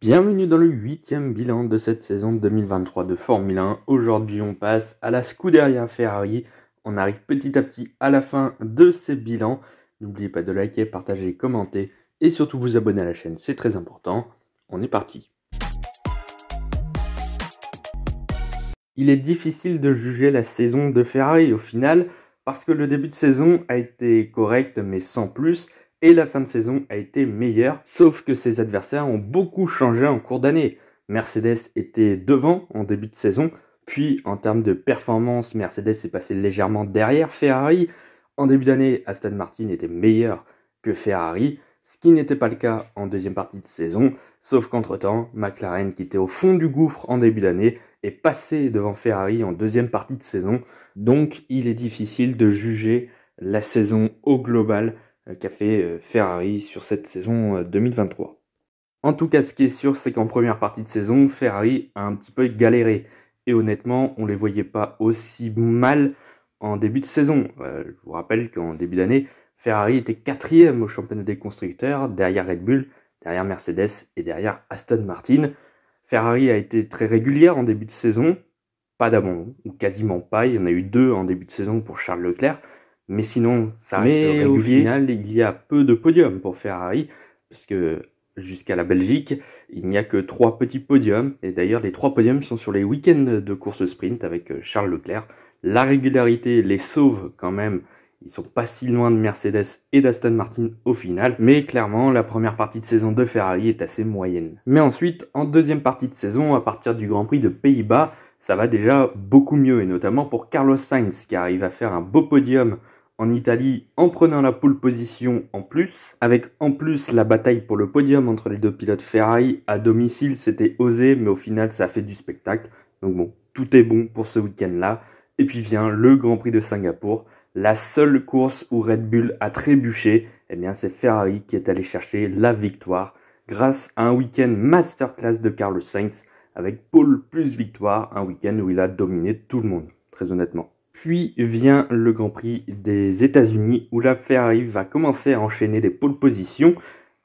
Bienvenue dans le 8e bilan de cette saison 2023 de Formule 1. Aujourd'hui on passe à la Scuderia Ferrari. On arrive petit à petit à la fin de ces bilans. N'oubliez pas de liker, partager, commenter et surtout vous abonner à la chaîne, c'est très important. On est parti. Il est difficile de juger la saison de Ferrari au final parce que le début de saison a été correct mais sans plus. Et la fin de saison a été meilleure, sauf que ses adversaires ont beaucoup changé en cours d'année. Mercedes était devant en début de saison, puis en termes de performance, Mercedes est passé légèrement derrière Ferrari. En début d'année, Aston Martin était meilleur que Ferrari, ce qui n'était pas le cas en deuxième partie de saison, sauf qu'entre-temps, McLaren, qui était au fond du gouffre en début d'année, est passé devant Ferrari en deuxième partie de saison. Donc il est difficile de juger la saison au global qu'a fait Ferrari sur cette saison 2023. En tout cas, ce qui est sûr, c'est qu'en première partie de saison, Ferrari a un petit peu galéré. Et honnêtement, on ne les voyait pas aussi mal en début de saison. Je vous rappelle qu'en début d'année, Ferrari était 4e au championnat des constructeurs, derrière Red Bull, derrière Mercedes et derrière Aston Martin. Ferrari a été très régulière en début de saison, pas d'abandon, ou quasiment pas. Il y en a eu 2 en début de saison pour Charles Leclerc. Mais sinon, ça reste régulier. Au final, il y a peu de podiums pour Ferrari, puisque jusqu'à la Belgique, il n'y a que 3 petits podiums. Et d'ailleurs, les 3 podiums sont sur les week-ends de course sprint avec Charles Leclerc. La régularité les sauve quand même. Ils sont pas si loin de Mercedes et d'Aston Martin au final. Mais clairement, la première partie de saison de Ferrari est assez moyenne. Mais ensuite, en deuxième partie de saison, à partir du Grand Prix de Pays-Bas, ça va déjà beaucoup mieux. Et notamment pour Carlos Sainz, qui arrive à faire un beau podium en Italie en prenant la pole position en plus, avec en plus la bataille pour le podium entre les 2 pilotes Ferrari à domicile, c'était osé, mais au final ça a fait du spectacle. Donc bon, tout est bon pour ce week-end-là. Et puis vient le Grand Prix de Singapour, la seule course où Red Bull a trébuché. Eh bien c'est Ferrari qui est allé chercher la victoire grâce à un week-end masterclass de Carlos Sainz avec pole plus victoire, un week-end où il a dominé tout le monde, très honnêtement. Puis vient le Grand Prix des États-Unis où la Ferrari va commencer à enchaîner les pole positions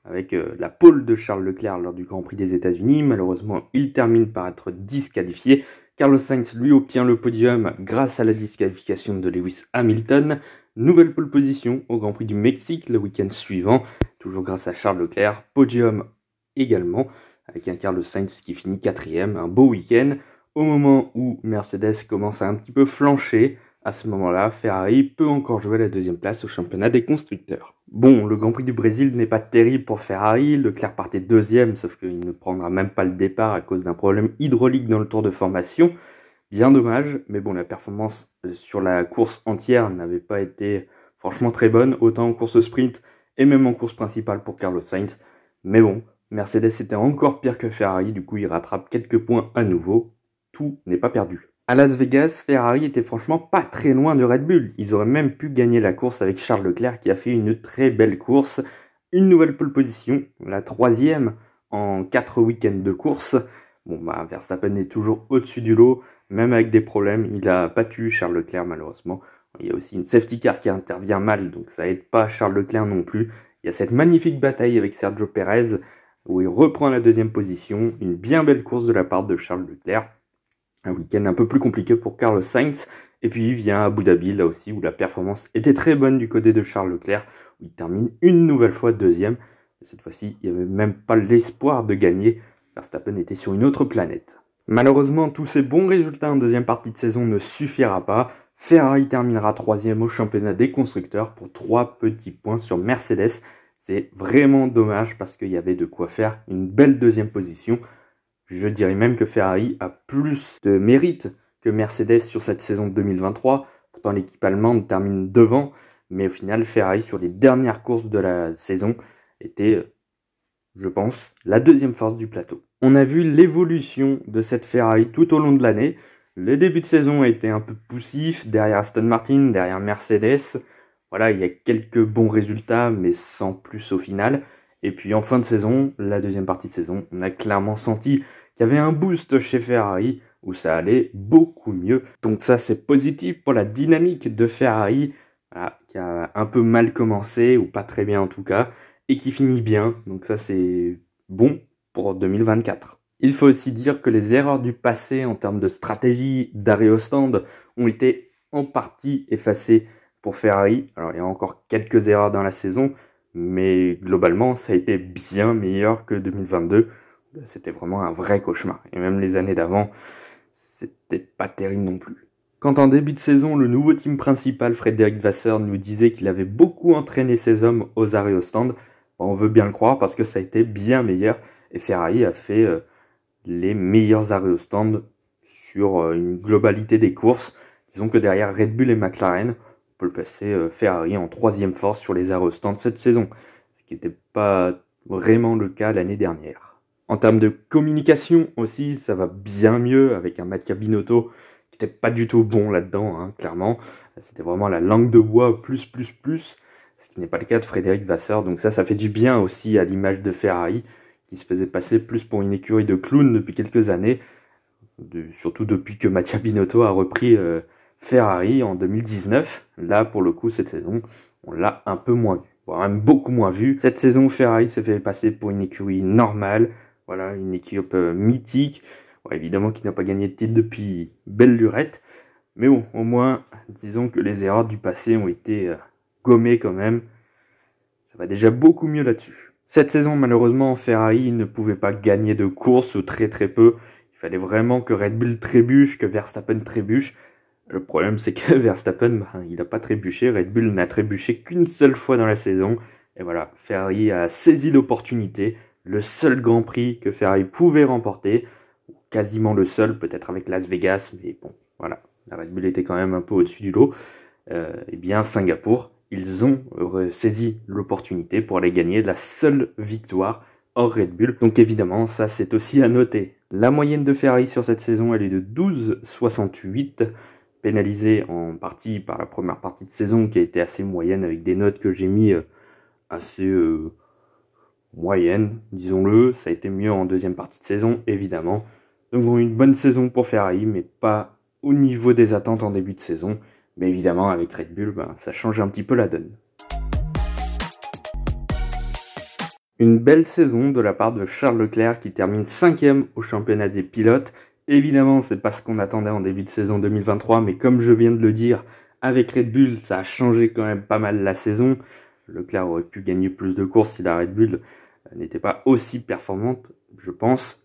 avec la pole de Charles Leclerc lors du Grand Prix des États-Unis. Malheureusement, il termine par être disqualifié. Carlos Sainz lui obtient le podium grâce à la disqualification de Lewis Hamilton. Nouvelle pole position au Grand Prix du Mexique le week-end suivant, toujours grâce à Charles Leclerc. Podium également avec un Carlos Sainz qui finit 4e. Un beau week-end. Au moment où Mercedes commence à un petit peu flancher, à ce moment-là, Ferrari peut encore jouer la 2e place au championnat des constructeurs. Bon, le Grand Prix du Brésil n'est pas terrible pour Ferrari, Leclerc partait 2e, sauf qu'il ne prendra même pas le départ à cause d'un problème hydraulique dans le tour de formation. Bien dommage, mais bon, la performance sur la course entière n'avait pas été franchement très bonne, autant en course sprint et même en course principale pour Carlos Sainz. Mais bon, Mercedes était encore pire que Ferrari, du coup il rattrape quelques points à nouveau. Tout n'est pas perdu. À Las Vegas, Ferrari était franchement pas très loin de Red Bull. Ils auraient même pu gagner la course avec Charles Leclerc qui a fait une très belle course. Une nouvelle pole position, la 3e en 4 week-ends de course. Bon, Verstappen est toujours au-dessus du lot, même avec des problèmes. Il a battu Charles Leclerc malheureusement. Il y a aussi une safety car qui intervient mal, donc ça aide pas Charles Leclerc non plus. Il y a cette magnifique bataille avec Sergio Pérez où il reprend la 2e position. Une bien belle course de la part de Charles Leclerc. Un week-end un peu plus compliqué pour Carlos Sainz. Et puis il vient à Abu Dhabi, là aussi, où la performance était très bonne du côté de Charles Leclerc, où il termine une nouvelle fois 2e. Cette fois-ci, il n'y avait même pas l'espoir de gagner. Verstappen était sur une autre planète. Malheureusement, tous ces bons résultats en 2e partie de saison ne suffira pas. Ferrari terminera 3e au championnat des constructeurs pour 3 petits points sur Mercedes. C'est vraiment dommage parce qu'il y avait de quoi faire une belle 2e position. Je dirais même que Ferrari a plus de mérite que Mercedes sur cette saison 2023. Pourtant, l'équipe allemande termine devant. Mais au final, Ferrari, sur les dernières courses de la saison, était, je pense, la 2e force du plateau. On a vu l'évolution de cette Ferrari tout au long de l'année. Le début de saison a été un peu poussif, derrière Aston Martin, derrière Mercedes. Voilà, il y a quelques bons résultats, mais sans plus au final. Et puis en fin de saison, la 2e partie de saison, on a clairement senti qu'il y avait un boost chez Ferrari où ça allait beaucoup mieux. Donc ça, c'est positif pour la dynamique de Ferrari, qui a un peu mal commencé, ou pas très bien en tout cas, et qui finit bien. Donc ça, c'est bon pour 2024. Il faut aussi dire que les erreurs du passé en termes de stratégie d'arrêt au stand ont été en partie effacées pour Ferrari. Alors il y a encore quelques erreurs dans la saison, mais globalement ça a été bien meilleur que 2022. C'était vraiment un vrai cauchemar. Et même les années d'avant, c'était pas terrible non plus. Quand en début de saison, le nouveau team principal, Frédéric Vasseur, nous disait qu'il avait beaucoup entraîné ses hommes aux arrêts au stand, on veut bien le croire parce que ça a été bien meilleur. Et Ferrari a fait les meilleurs arrêts au stand sur une globalité des courses. Disons que derrière Red Bull et McLaren, on peut le placer Ferrari en troisième force sur les arrêts au stand cette saison, ce qui n'était pas vraiment le cas l'année dernière. En termes de communication aussi, ça va bien mieux avec un Mattia Binotto qui n'était pas du tout bon là-dedans, hein, clairement. C'était vraiment la langue de bois plus, ce qui n'est pas le cas de Frédéric Vasseur. Donc ça fait du bien aussi à l'image de Ferrari, qui se faisait passer plus pour une écurie de clowns depuis quelques années, surtout depuis que Mattia Binotto a repris Ferrari en 2019. Là, pour le coup, cette saison, on l'a un peu moins vu, voire même beaucoup moins vu. Cette saison, Ferrari s'est fait passer pour une écurie normale, voilà, une équipe mythique, évidemment qui n'a pas gagné de titre depuis belle lurette, mais bon, au moins, disons que les erreurs du passé ont été gommées quand même. Ça va déjà beaucoup mieux là-dessus. Cette saison, malheureusement, Ferrari ne pouvait pas gagner de course ou très peu. Il fallait vraiment que Red Bull trébuche, que Verstappen trébuche. Le problème, c'est que Verstappen, il n'a pas trébuché. Red Bull n'a trébuché qu'une seule fois dans la saison. Et voilà, Ferrari a saisi l'opportunité. Le seul Grand Prix que Ferrari pouvait remporter. Quasiment le seul, peut-être avec Las Vegas. Mais bon, voilà, la Red Bull était quand même un peu au-dessus du lot. Et bien, Singapour, ils ont saisi l'opportunité pour aller gagner la seule victoire hors Red Bull. Donc évidemment, ça c'est aussi à noter. La moyenne de Ferrari sur cette saison, elle est de 12,68, pénalisée en partie par la première partie de saison qui a été assez moyenne avec des notes que j'ai mis assez moyennes, disons-le. Ça a été mieux en deuxième partie de saison, évidemment. Donc bon, une bonne saison pour Ferrari, mais pas au niveau des attentes en début de saison. Mais évidemment, avec Red Bull, ça change un petit peu la donne. Une belle saison de la part de Charles Leclerc qui termine 5e au championnat des pilotes. Évidemment, c'est pas ce qu'on attendait en début de saison 2023, mais comme je viens de le dire, avec Red Bull, ça a changé quand même pas mal la saison. Leclerc aurait pu gagner plus de courses si la Red Bull n'était pas aussi performante, je pense.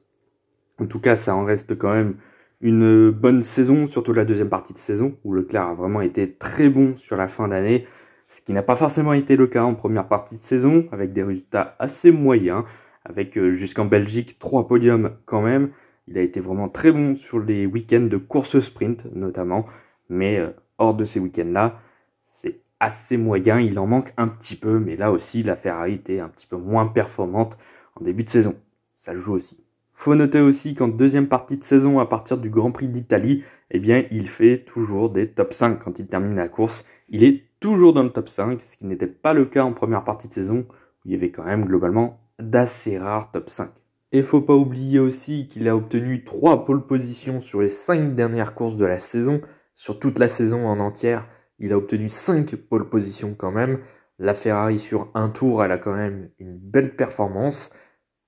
En tout cas, ça en reste quand même une bonne saison, surtout la deuxième partie de saison, où Leclerc a vraiment été très bon sur la fin d'année, ce qui n'a pas forcément été le cas en première partie de saison, avec des résultats assez moyens, avec jusqu'en Belgique 3 podiums quand même. Il a été vraiment très bon sur les week-ends de course sprint notamment, mais hors de ces week-ends-là, c'est assez moyen, il en manque un petit peu, mais là aussi la Ferrari était un petit peu moins performante en début de saison. Ça joue aussi. Faut noter aussi qu'en deuxième partie de saison, à partir du Grand Prix d'Italie, eh bien, il fait toujours des top 5 quand il termine la course. Il est toujours dans le top 5, ce qui n'était pas le cas en première partie de saison, où il y avait quand même globalement d'assez rares top 5. Et faut pas oublier aussi qu'il a obtenu 3 pole positions sur les 5 dernières courses de la saison. Sur toute la saison en entière, il a obtenu 5 pole positions quand même. La Ferrari sur un tour, elle a quand même une belle performance.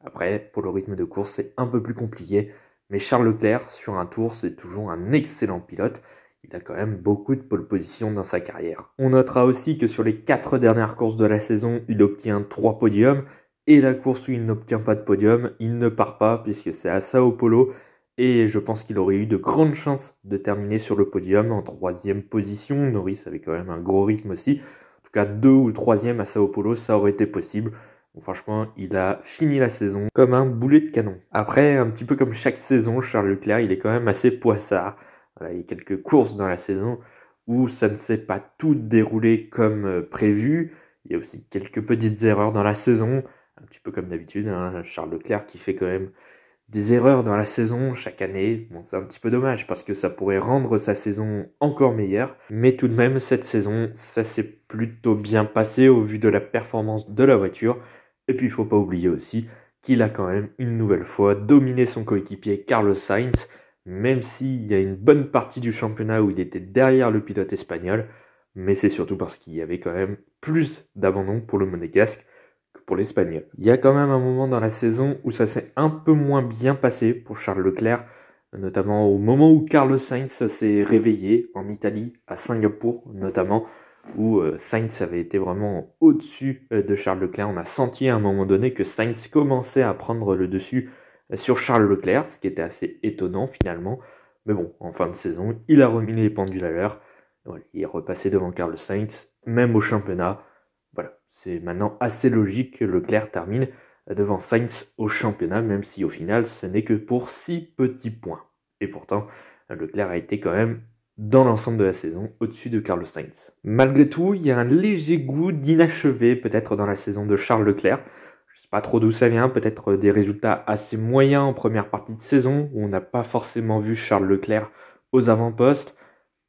Après, pour le rythme de course, c'est un peu plus compliqué. Mais Charles Leclerc, sur un tour, c'est toujours un excellent pilote. Il a quand même beaucoup de pole position dans sa carrière. On notera aussi que sur les 4 dernières courses de la saison, il obtient 3 podiums. Et la course où il n'obtient pas de podium, il ne part pas puisque c'est à Sao Paulo. Et je pense qu'il aurait eu de grandes chances de terminer sur le podium en 3e position. Norris avait quand même un gros rythme aussi. En tout cas, 2 ou 3e à Sao Paulo, ça aurait été possible. Donc franchement, il a fini la saison comme un boulet de canon. Après, un petit peu comme chaque saison, Charles Leclerc, il est quand même assez poissard. Voilà, il y a quelques courses dans la saison où ça ne s'est pas tout déroulé comme prévu. Il y a aussi quelques petites erreurs dans la saison, un petit peu comme d'habitude. Hein, Charles Leclerc qui fait quand même des erreurs dans la saison chaque année. Bon, c'est un petit peu dommage parce que ça pourrait rendre sa saison encore meilleure. Mais tout de même, cette saison, ça s'est plutôt bien passé au vu de la performance de la voiture. Et puis il ne faut pas oublier aussi qu'il a quand même une nouvelle fois dominé son coéquipier Carlos Sainz, même s'il y a une bonne partie du championnat où il était derrière le pilote espagnol, mais c'est surtout parce qu'il y avait quand même plus d'abandon pour le Monégasque que pour l'Espagnol. Il y a quand même un moment dans la saison où ça s'est un peu moins bien passé pour Charles Leclerc, notamment au moment où Carlos Sainz s'est réveillé en Italie, à Singapour notamment, où Sainz avait été vraiment au-dessus de Charles Leclerc. On a senti à un moment donné que Sainz commençait à prendre le dessus sur Charles Leclerc, ce qui était assez étonnant finalement. Mais bon, en fin de saison, il a remis les pendules à l'heure. Voilà, il est repassé devant Carlos Sainz, même au championnat. Voilà, c'est maintenant assez logique que Leclerc termine devant Sainz au championnat, même si au final ce n'est que pour 6 petits points. Et pourtant, Leclerc a été quand même, dans l'ensemble de la saison, au-dessus de Carlos Sainz. Malgré tout, il y a un léger goût d'inachevé peut-être dans la saison de Charles Leclerc. Je ne sais pas trop d'où ça vient, peut-être des résultats assez moyens en première partie de saison, où on n'a pas forcément vu Charles Leclerc aux avant-postes.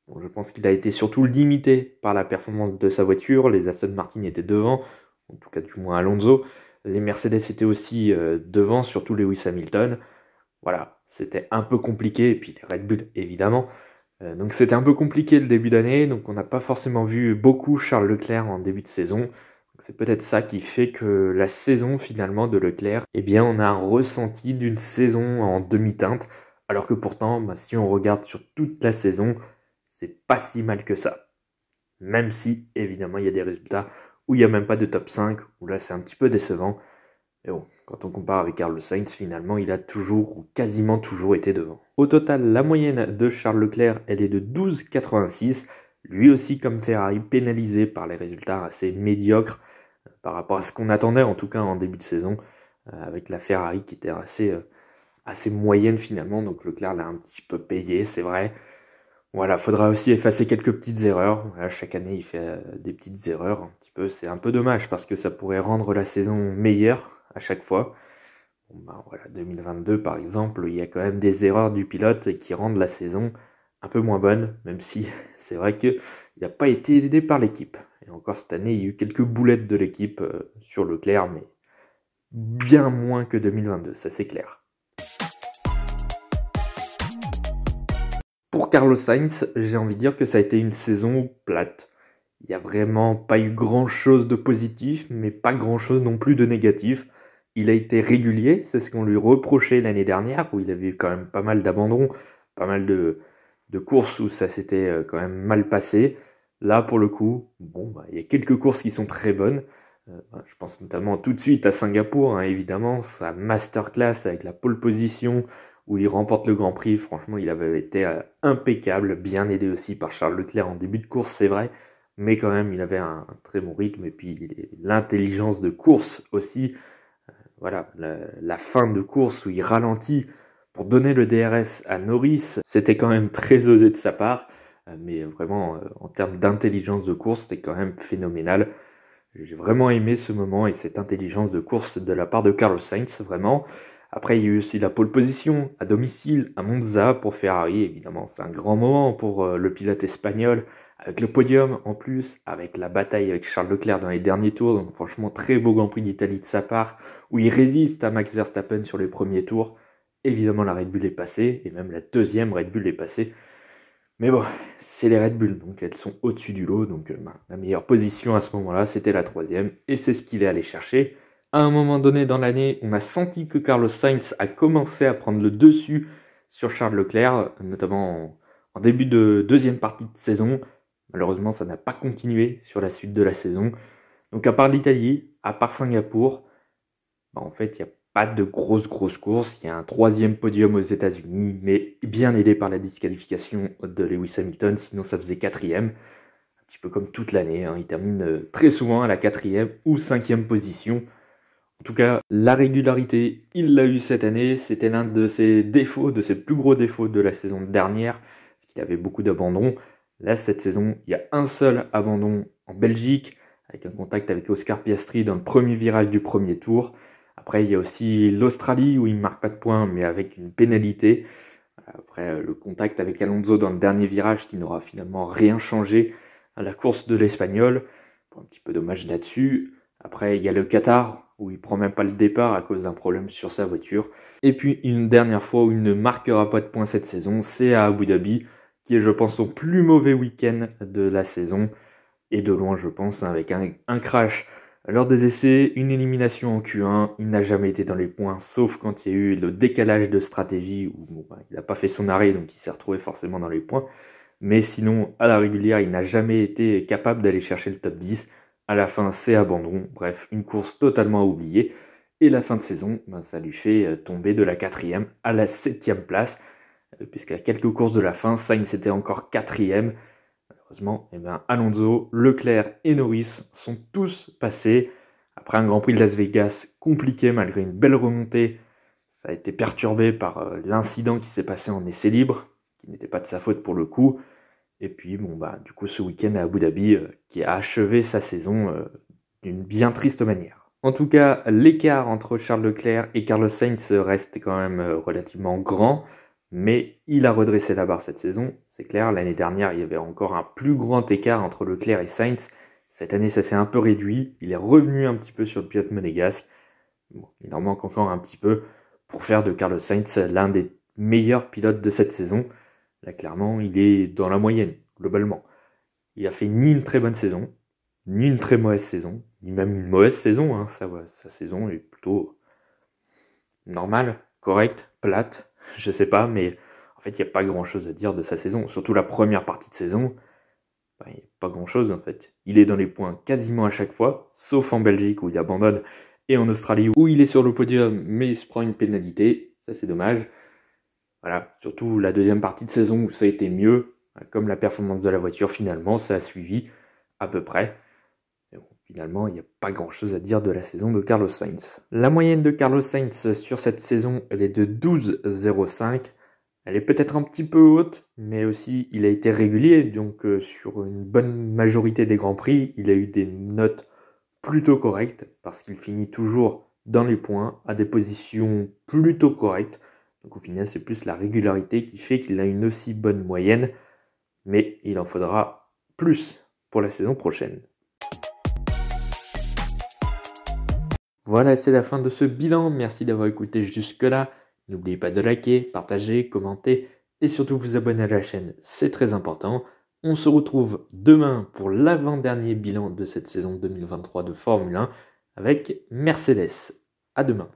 Bon, je pense qu'il a été surtout limité par la performance de sa voiture. Les Aston Martin étaient devant, en tout cas du moins Alonso. Les Mercedes étaient aussi devant, surtout Lewis Hamilton. Voilà, c'était un peu compliqué, et puis les Red Bull évidemment. Donc c'était un peu compliqué le début d'année, donc on n'a pas forcément vu beaucoup Charles Leclerc en début de saison. C'est peut-être ça qui fait que la saison finalement de Leclerc, eh bien on a un ressenti d'une saison en demi-teinte, alors que pourtant, si on regarde sur toute la saison, c'est pas si mal que ça. Même si, évidemment, il y a des résultats où il n'y a même pas de top 5, où là c'est un petit peu décevant. Mais bon, quand on compare avec Carlos Sainz, finalement, il a toujours ou quasiment toujours été devant. Au total, la moyenne de Charles Leclerc, elle est de 12,86. Lui aussi, comme Ferrari, pénalisé par les résultats assez médiocres par rapport à ce qu'on attendait, en tout cas en début de saison, avec la Ferrari qui était assez moyenne finalement. Donc Leclerc l'a un petit peu payé, c'est vrai. Voilà, faudra aussi effacer quelques petites erreurs. Voilà, chaque année, il fait des petites erreurs un petit peu. C'est un peu dommage parce que ça pourrait rendre la saison meilleure à chaque fois. Bon, voilà, 2022 par exemple, il y a quand même des erreurs du pilote qui rendent la saison un peu moins bonne, même si c'est vrai qu'il n'a pas été aidé par l'équipe. Et encore cette année, il y a eu quelques boulettes de l'équipe sur Leclerc, mais bien moins que 2022, ça c'est clair. Pour Carlos Sainz, j'ai envie de dire que ça a été une saison plate. Il n'y a vraiment pas eu grand-chose de positif, mais pas grand-chose non plus de négatif. Il a été régulier, c'est ce qu'on lui reprochait l'année dernière, où il avait eu quand même pas mal d'abandons, pas mal de courses où ça s'était quand même mal passé. Là, pour le coup, il y a quelques courses qui sont très bonnes. Je pense notamment tout de suite à Singapour, évidemment, sa masterclass avec la pole position, où il remporte le Grand Prix. Franchement, il avait été impeccable, bien aidé aussi par Charles Leclerc en début de course, c'est vrai, mais quand même, il avait un très bon rythme, et puis l'intelligence de course aussi. Voilà, la fin de course où il ralentit pour donner le DRS à Norris, c'était quand même très osé de sa part, mais vraiment, en termes d'intelligence de course, c'était quand même phénoménal. J'ai vraiment aimé ce moment et cette intelligence de course de la part de Carlos Sainz, vraiment. Après, il y a eu aussi la pole position à domicile à Monza pour Ferrari, évidemment. C'est un grand moment pour le pilote espagnol, avec le podium en plus, avec la bataille avec Charles Leclerc dans les derniers tours. Donc franchement, très beau Grand Prix d'Italie de sa part, où il résiste à Max Verstappen sur les premiers tours. Évidemment, la Red Bull est passée, et même la deuxième Red Bull est passée. Mais bon, c'est les Red Bull, donc elles sont au-dessus du lot. Donc la meilleure position à ce moment-là, c'était la troisième, et c'est ce qu'il est allé chercher. À un moment donné dans l'année, on a senti que Carlos Sainz a commencé à prendre le dessus sur Charles Leclerc, notamment en début de deuxième partie de saison. Malheureusement, ça n'a pas continué sur la suite de la saison. Donc à part l'Italie, à part Singapour, en fait, il n'y a pas de grosses courses. Il y a un troisième podium aux États-Unis, mais bien aidé par la disqualification de Lewis Hamilton, sinon ça faisait quatrième. Un petit peu comme toute l'année, il termine très souvent à la quatrième ou cinquième position. En tout cas, la régularité, il l'a eu cette année. C'était l'un de ses défauts, de ses plus gros défauts de la saison dernière, parce qu'il avait beaucoup d'abandons. Là, cette saison, il y a un seul abandon en Belgique, avec un contact avec Oscar Piastri dans le premier virage du premier tour. Après, il y a aussi l'Australie où il ne marque pas de points, mais avec une pénalité. Après, le contact avec Alonso dans le dernier virage qui n'aura finalement rien changé à la course de l'Espagnol. Un petit peu dommage là-dessus. Après, il y a le Qatar où il prend même pas le départ à cause d'un problème sur sa voiture. Et puis, une dernière fois où il ne marquera pas de points cette saison, c'est à Abu Dhabi, qui est, je pense, son plus mauvais week-end de la saison. Et de loin, je pense, avec un crash Lors des essais, une élimination en Q1, il n'a jamais été dans les points, sauf quand il y a eu le décalage de stratégie, où il n'a pas fait son arrêt, donc il s'est retrouvé forcément dans les points. Mais sinon, à la régulière, il n'a jamais été capable d'aller chercher le top 10. À la fin, c'est abandon. Bref, une course totalement oubliée. Et la fin de saison, ça lui fait tomber de la 4e à la 7e place. Puisqu'à quelques courses de la fin, Sainz était encore 4e. Malheureusement, Alonso, Leclerc et Norris sont tous passés. Après un Grand Prix de Las Vegas compliqué malgré une belle remontée, ça a été perturbé par l'incident qui s'est passé en essai libre, qui n'était pas de sa faute pour le coup. Et puis, du coup, ce week-end à Abu Dhabi, qui a achevé sa saison d'une bien triste manière. En tout cas, l'écart entre Charles Leclerc et Carlos Sainz reste quand même relativement grand, mais il a redressé la barre cette saison. C'est clair, l'année dernière, il y avait encore un plus grand écart entre Leclerc et Sainz. Cette année, ça s'est un peu réduit. Il est revenu un petit peu sur le pilote monégasque. Bon, il en manque encore un petit peu pour faire de Carlos Sainz l'un des meilleurs pilotes de cette saison. Là, clairement, il est dans la moyenne, globalement. Il a fait ni une très bonne saison, ni une très mauvaise saison, ni même une mauvaise saison. Sa saison est plutôt normale, correcte, plate, je sais pas, mais en fait, il n'y a pas grand-chose à dire de sa saison. Surtout la première partie de saison, il n'y a pas grand-chose en fait. Il est dans les points quasiment à chaque fois, sauf en Belgique où il abandonne, et en Australie où il est sur le podium, mais il se prend une pénalité. Ça, c'est dommage. Voilà, surtout la deuxième partie de saison où ça a été mieux, comme la performance de la voiture finalement, ça a suivi à peu près. Et bon, finalement, il n'y a pas grand-chose à dire de la saison de Carlos Sainz. La moyenne de Carlos Sainz sur cette saison, elle est de 12,05. Elle est peut-être un petit peu haute, mais aussi il a été régulier, donc sur une bonne majorité des Grands Prix, il a eu des notes plutôt correctes, parce qu'il finit toujours dans les points, à des positions plutôt correctes. Donc au final, c'est plus la régularité qui fait qu'il a une aussi bonne moyenne, mais il en faudra plus pour la saison prochaine. Voilà, c'est la fin de ce bilan. Merci d'avoir écouté jusque-là. N'oubliez pas de liker, partager, commenter et surtout vous abonner à la chaîne, c'est très important. On se retrouve demain pour l'avant-dernier bilan de cette saison 2023 de Formule 1 avec Mercedes. À demain.